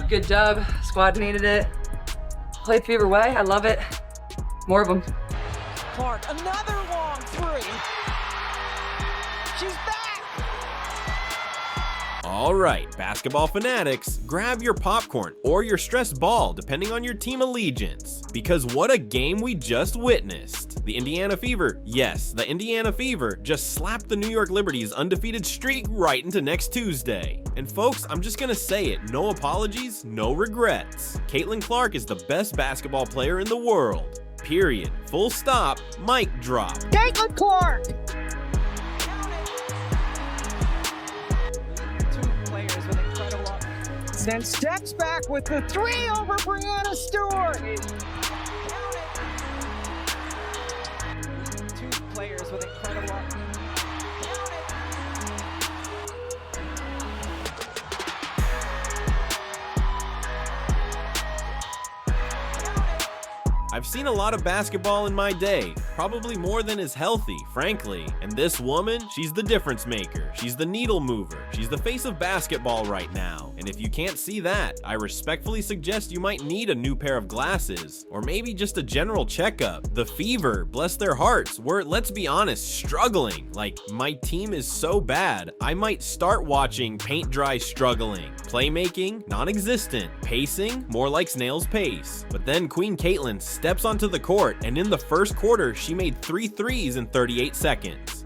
Good job. Squad needed it. Played Fever way. I love it. More of them. Clark, another long three. She's back. All right, basketball fanatics, grab your popcorn or your stressed ball, depending on your team allegiance. Because what a game we just witnessed. The Indiana Fever, yes, the Indiana Fever just slapped the New York Liberty's undefeated streak right into next Tuesday. And folks, I'm just gonna say it, no apologies, no regrets. Caitlyn Clark is the best basketball player in the world. Period. Full stop. Mic drop. Caitlyn Clark. Then steps back with the three over Brianna Stewart. Two players with incredible. I've seen a lot of basketball in my day, probably more than is healthy, frankly. And this woman, she's the difference maker. She's the needle mover. She's the face of basketball right now. And if you can't see that, I respectfully suggest you might need a new pair of glasses, or maybe just a general checkup. The Fever, bless their hearts, were, let's be honest, struggling. Like, my team is so bad, I might start watching paint dry struggling. Playmaking, non-existent. Pacing, more like snail's pace. But then Queen Caitlyn steps onto the court, and in the first quarter, she made 3 threes in 38 seconds.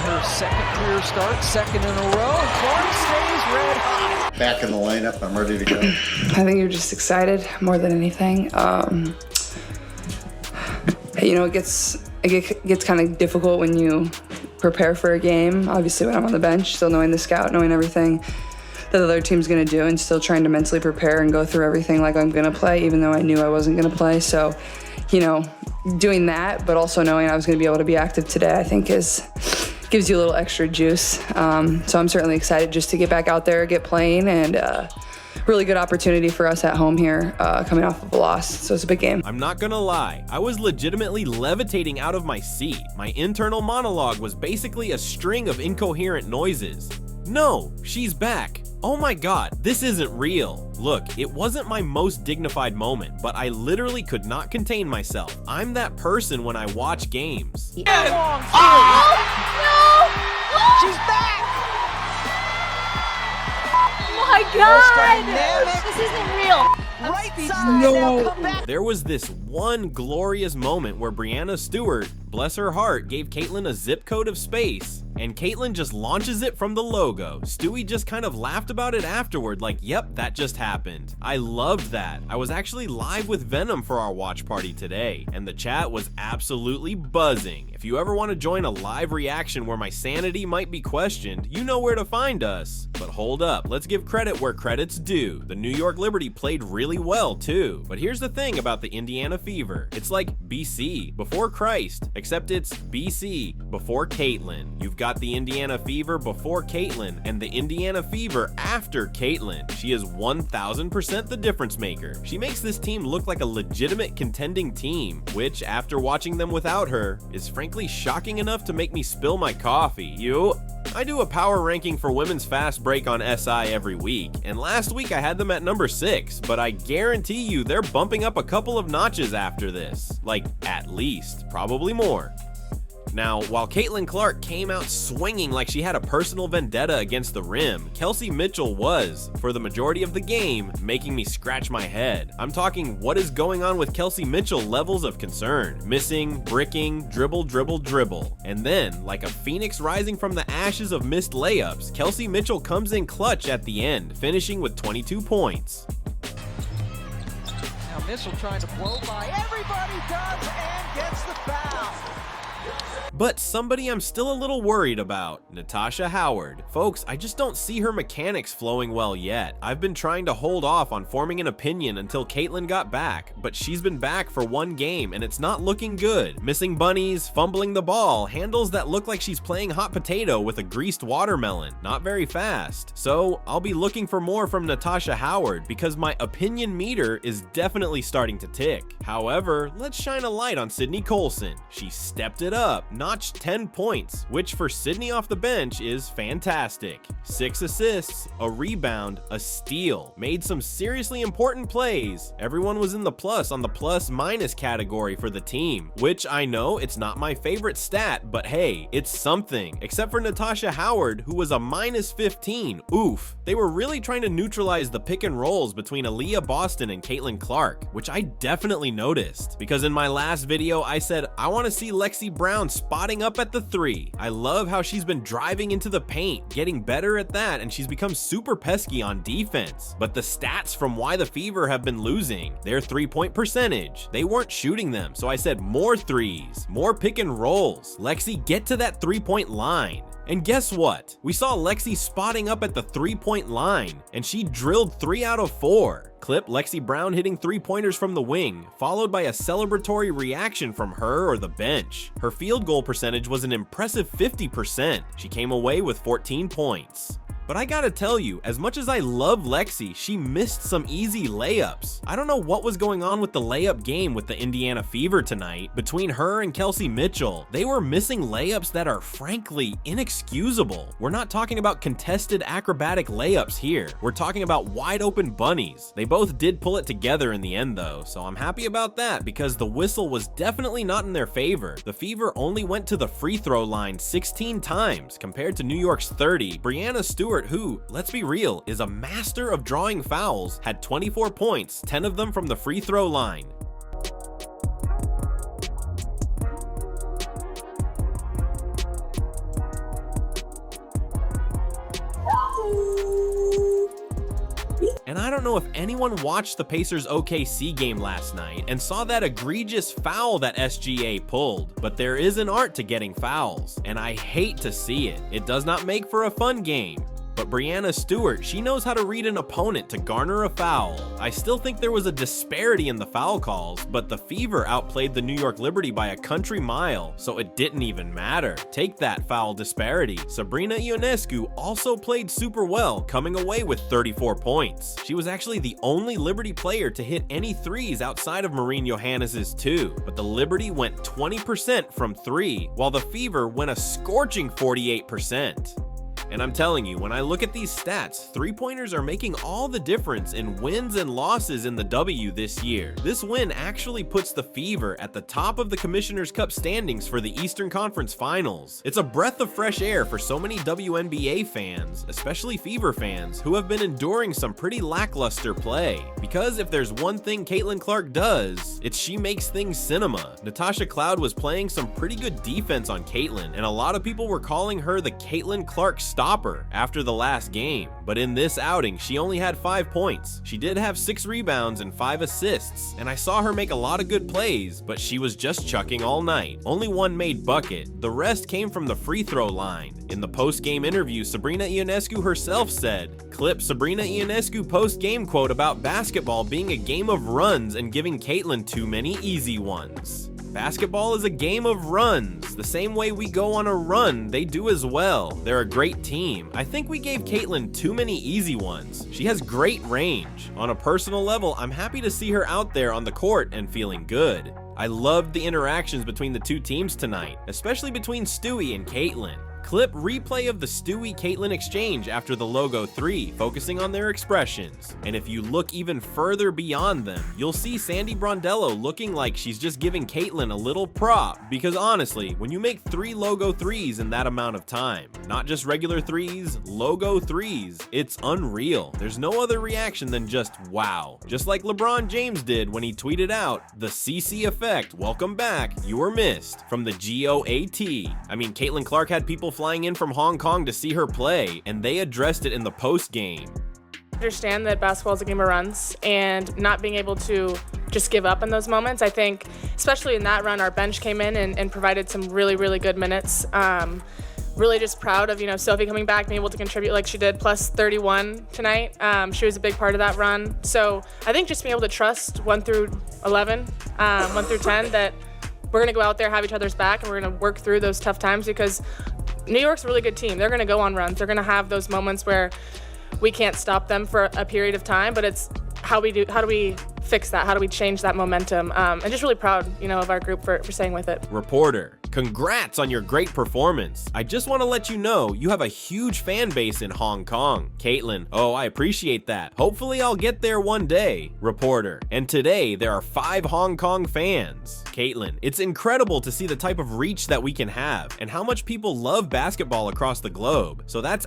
Her second career start, second in a row, and Clark stays red hot. Back in the lineup, I'm ready to go. I think you're just excited more than anything. You know, it gets kind of difficult when you prepare for a game. Obviously, when I'm on the bench, still knowing the scout, knowing everything that the other team's gonna do, and still trying to mentally prepare and go through everything like I'm gonna play, even though I knew I wasn't gonna play. So, you know, doing that, but also knowing I was gonna be able to be active today, I think gives you a little extra juice. So I'm certainly excited just to get back out there, get playing, and really good opportunity for us at home here, coming off of a loss. So it's a big game. I'm not gonna lie, I was legitimately levitating out of my seat. My internal monologue was basically a string of incoherent noises. No, she's back. Oh my god, this isn't real. Look, it wasn't my most dignified moment, but I literally could not contain myself. I'm that person when I watch games. She's back. Oh my god! This isn't real. Right side. Now come back. There was this one glorious moment where Brianna Stewart, bless her heart, gave Caitlyn a zip code of space, and Caitlyn just launches it from the logo. Stewie just kind of laughed about it afterward, like, yep, that just happened. I loved that. I was actually live with Venom for our watch party today, and the chat was absolutely buzzing. If you ever want to join a live reaction where my sanity might be questioned, you know where to find us. But hold up, let's give credit where credit's due. The New York Liberty played really well too. But here's the thing about the Indiana Fever. It's like BC, before Christ, except it's BC, before Caitlyn. You've got the Indiana Fever before Caitlyn, and the Indiana Fever after Caitlyn. She is 1000% the difference maker. She makes this team look like a legitimate contending team, which, after watching them without her, is frankly shocking enough to make me spill my coffee. I do a power ranking for women's fast break on SI every week, and last week I had them at number 6, but I guarantee you they're bumping up a couple of notches after this. Like, at least, probably more. Now, while Caitlyn Clark came out swinging like she had a personal vendetta against the rim, Kelsey Mitchell was, for the majority of the game, making me scratch my head. I'm talking what is going on with Kelsey Mitchell levels of concern. Missing, bricking, dribble, dribble, dribble. And then, like a phoenix rising from the ashes of missed layups, Kelsey Mitchell comes in clutch at the end, finishing with 22 points. Now Mitchell trying to blow by. Everybody does and gets the foul. But somebody I'm still a little worried about, Natasha Howard. Folks, I just don't see her mechanics flowing well yet. I've been trying to hold off on forming an opinion until Caitlyn got back, but she's been back for one game and it's not looking good. Missing bunnies, fumbling the ball, handles that look like she's playing hot potato with a greased watermelon. Not very fast. So I'll be looking for more from Natasha Howard because my opinion meter is definitely starting to tick. However, let's shine a light on Sydney Colson. She stepped it up, not notched 10 points, which for Sydney off the bench is fantastic. 6 assists, a rebound, a steal. Made some seriously important plays. Everyone was in the plus on the plus-minus category for the team, which I know it's not my favorite stat, but hey, it's something. Except for Natasha Howard, who was a minus 15. Oof. They were really trying to neutralize the pick and rolls between Aaliyah Boston and Caitlyn Clark, which I definitely noticed. Because in my last video, I said I want to see Lexi Brown spotting up at the 3. I love how she's been driving into the paint, getting better at that, and she's become super pesky on defense. But the stats from why the Fever have been losing, their 3-point percentage, they weren't shooting them, so I said more threes, more pick and rolls. Lexi, get to that 3-point line. And guess what? We saw Lexi spotting up at the 3-point line, and she drilled 3 out of 4. Clip Lexi Brown hitting 3-pointers from the wing, followed by a celebratory reaction from her or the bench. Her field goal percentage was an impressive 50%. She came away with 14 points. But I gotta tell you, as much as I love Lexi, she missed some easy layups. I don't know what was going on with the layup game with the Indiana Fever tonight. Between her and Kelsey Mitchell, they were missing layups that are frankly inexcusable. We're not talking about contested acrobatic layups here. We're talking about wide open bunnies. They both did pull it together in the end though, so I'm happy about that because the whistle was definitely not in their favor. The Fever only went to the free throw line 16 times compared to New York's 30. Brianna Stewart, who, let's be real, is a master of drawing fouls, had 24 points, 10 of them from the free throw line. And I don't know if anyone watched the Pacers OKC game last night and saw that egregious foul that SGA pulled, but there is an art to getting fouls, and I hate to see it. It does not make for a fun game. But Brianna Stewart, she knows how to read an opponent to garner a foul. I still think there was a disparity in the foul calls, but the Fever outplayed the New York Liberty by a country mile, so it didn't even matter. Take that foul disparity. Sabrina Ionescu also played super well, coming away with 34 points. She was actually the only Liberty player to hit any threes outside of Maureen Johannes' 2, but the Liberty went 20% from 3, while the Fever went a scorching 48%. And I'm telling you, when I look at these stats, 3-pointers are making all the difference in wins and losses in the W this year. This win actually puts the Fever at the top of the Commissioner's Cup standings for the Eastern Conference Finals. It's a breath of fresh air for so many WNBA fans, especially Fever fans, who have been enduring some pretty lackluster play. Because if there's one thing Caitlyn Clark does, it's she makes things cinema. Natasha Cloud was playing some pretty good defense on Caitlyn, and a lot of people were calling her the Caitlyn Clark stopper after the last game, but in this outing she only had 5 points. She did have 6 rebounds and 5 assists, and I saw her make a lot of good plays, but she was just chucking all night. Only one made bucket. The rest came from the free throw line. In the post-game interview, Sabrina Ionescu herself said, clip Sabrina Ionescu post-game quote about basketball being a game of runs and giving Caitlyn too many easy ones. Basketball is a game of runs. The same way we go on a run, they do as well. They're a great team. I think we gave Caitlyn too many easy ones. She has great range. On a personal level, I'm happy to see her out there on the court and feeling good. I loved the interactions between the two teams tonight, especially between Stewie and Caitlyn. Clip replay of the Stewie-Caitlyn exchange after the logo 3, focusing on their expressions. And if you look even further beyond them, you'll see Sandy Brondello looking like she's just giving Caitlyn a little prop. Because honestly, when you make 3 logo 3s in that amount of time, not just regular 3s, logo 3s, it's unreal. There's no other reaction than just wow. Just like LeBron James did when he tweeted out, "The CC effect, welcome back, you were missed," from the GOAT. I mean, Caitlyn Clark had people flying in from Hong Kong to see her play, and they addressed it in the post game. Understand that basketball is a game of runs, and not being able to just give up in those moments. I think, especially in that run, our bench came in and provided some really, really good minutes. Really just proud of, Sophie coming back, being able to contribute like she did, plus 31 tonight. She was a big part of that run. So I think just being able to trust 1 through 11, 1 through 10, that we're gonna go out there, have each other's back, and we're gonna work through those tough times, because New York's a really good team. They're gonna go on runs. They're gonna have those moments where we can't stop them for a period of time, but it's how do we fix that? How do we change that momentum? And just really proud, of our group for staying with it. Reporter. Congrats on your great performance. I just want to let you know you have a huge fan base in Hong Kong. Caitlyn, oh, I appreciate that. Hopefully I'll get there one day. Reporter, and today there are 5 Hong Kong fans. Caitlyn, it's incredible to see the type of reach that we can have and how much people love basketball across the globe. So that's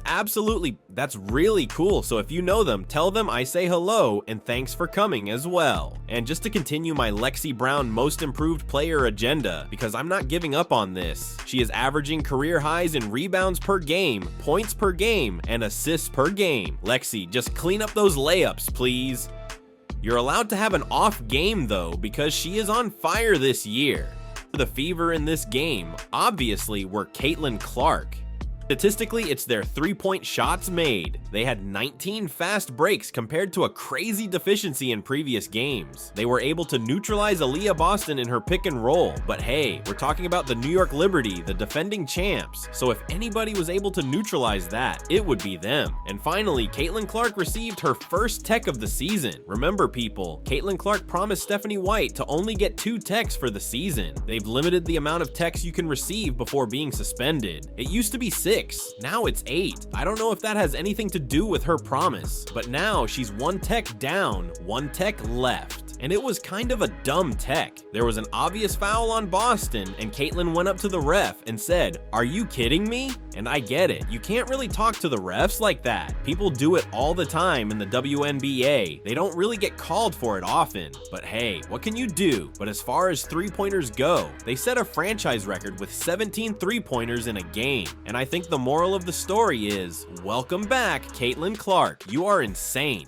really cool. So if you know them, tell them I say hello and thanks for coming as well. And just to continue my Lexi Brown most improved player agenda, because I'm not giving up on this. She is averaging career highs in rebounds per game, points per game, and assists per game. Lexi, just clean up those layups, please. You're allowed to have an off game though, because she is on fire this year. The fever in this game, obviously, were Caitlyn Clark. Statistically, it's their 3-point shots made. They had 19 fast breaks compared to a crazy deficiency in previous games. They were able to neutralize Aaliyah Boston in her pick and roll, but hey, we're talking about the New York Liberty, the defending champs, so if anybody was able to neutralize that, it would be them. And finally, Caitlyn Clark received her first tech of the season. Remember people, Caitlyn Clark promised Stephanie White to only get 2 techs for the season. They've limited the amount of techs you can receive before being suspended. It used to be 6. Now it's 8. I don't know if that has anything to do with her promise, but now she's 1 tech down, 1 tech left. And it was kind of a dumb tech. There was an obvious foul on Boston, and Caitlyn went up to the ref and said, "Are you kidding me?" And I get it. You can't really talk to the refs like that. People do it all the time in the WNBA. They don't really get called for it often. But hey, what can you do? But as far as 3-pointers go, they set a franchise record with 17 3-pointers in a game. And I think the moral of the story is, welcome back, Caitlyn Clark. You are insane.